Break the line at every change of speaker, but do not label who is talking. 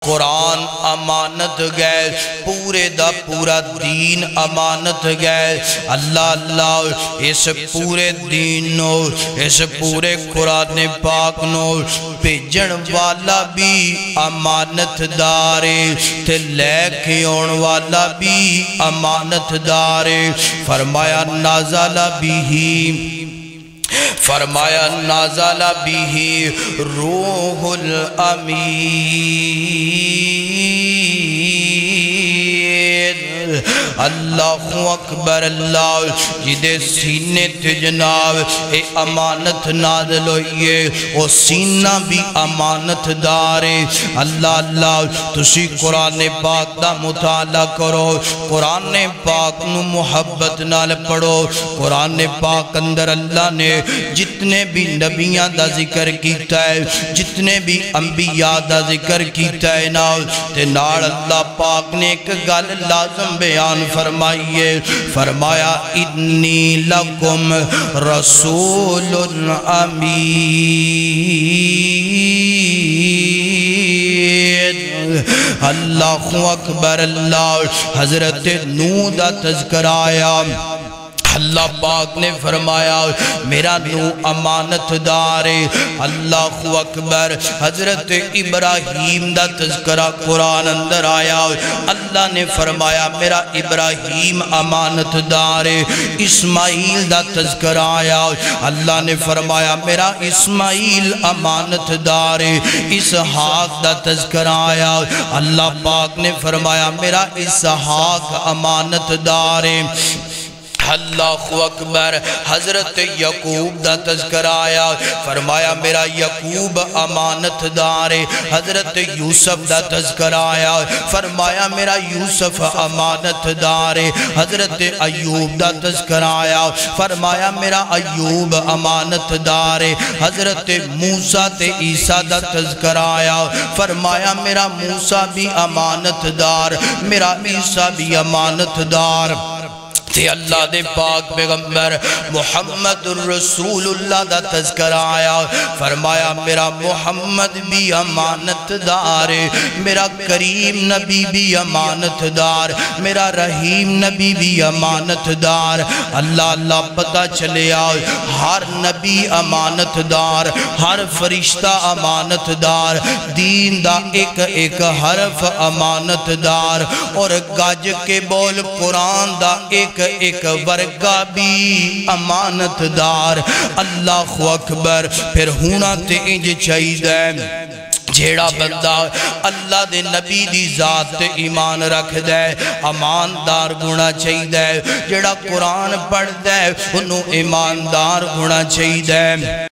قرآن امانت گئے، پورے دا پورا دین امانت گئے۔ اللہ اس پورے دین نو، اس پورے قرآن پاک نو بھیجن والا بھی امانت دارے تے لے کے آن والا بھی امانت دارے۔ فرمایا نازل بھی روح الامین۔ اللہ اکبر، اللہ جدے سینے تے جناب اے امانت نازل ہوئیے، او سینہ بھی امانت دارے۔ اللہ تسی قرآن پاک دا مطالعہ کرو، قرآن پاک نو محبت نال پڑھو۔ قرآن پاک اندر اللہ نے جتنے بھی نبیاں دا ذکر کیتا ہے، جتنے بھی انبیاء دا ذکر کیتا ہے تے نال اللہ پاک نے ایک گل لازم بیان فرمائیے۔ فرمایا انی لکم رسول امین۔ اللہ اکبر، اللہ حضرت نوح دا تذکرہ آیا، اللہ پاک نے فرمایا میرا نو امانت دارے۔ اللہ اکبر، حضرت ابراہیم دا تذکرہ قرآن اندر آیا، اللہ نے فرمایا میرا ابراہیم امانت دارے۔ اسماعیل دا تذکرہ آیا، اللہ نے فرمایا میرا اسماعیل امانت دارے۔ اسحاق دا تذکرہ آیا، اللہ پاک نے فرمایا میرا اسحاق امانت دارے۔ اللہ اکبر، حضرت یعقوب دا تذکرہ آیا، فرمایا میرا یعقوب امانت دارے۔ حضرت یوسف دا تذکرہ آیا، فرمایا میرا یوسف امانت دارے۔ حضرت ایوب دا تذکرہ آیا، فرمایا میرا ایوب امانت دارے۔ حضرت موسیٰ تے عیسیٰ دا تذکرہ آیا، فرمایا میرا موسیٰ بھی امانت دار، میرا عیسیٰ بھی امانت دار۔ تے اللہ دے پاک پیغمبر محمد الرسول اللہ دا تذکرہ آیا، فرمایا میرا محمد بھی امانت دار، میرا کریم نبی بھی امانت دار، میرا رحیم نبی بھی امانت دار۔ اللہ پتہ چلے آؤ، ہر نبی امانت دار، ہر فرشتہ امانت دار، دین دا ایک ایک حرف امانت دار، اور گج کے بول قرآن دا ایک ایک ورگا بھی امانت دار۔ اللہ اکبر، پھر ہونا تے انج چاہیے جیڑا بندہ اللہ دے نبی دی ذات تے ایمان رکھ دے اماندار گونا چاہیے، جیڑا قرآن پڑھ دے انہوں ایماندار گونا چاہیے۔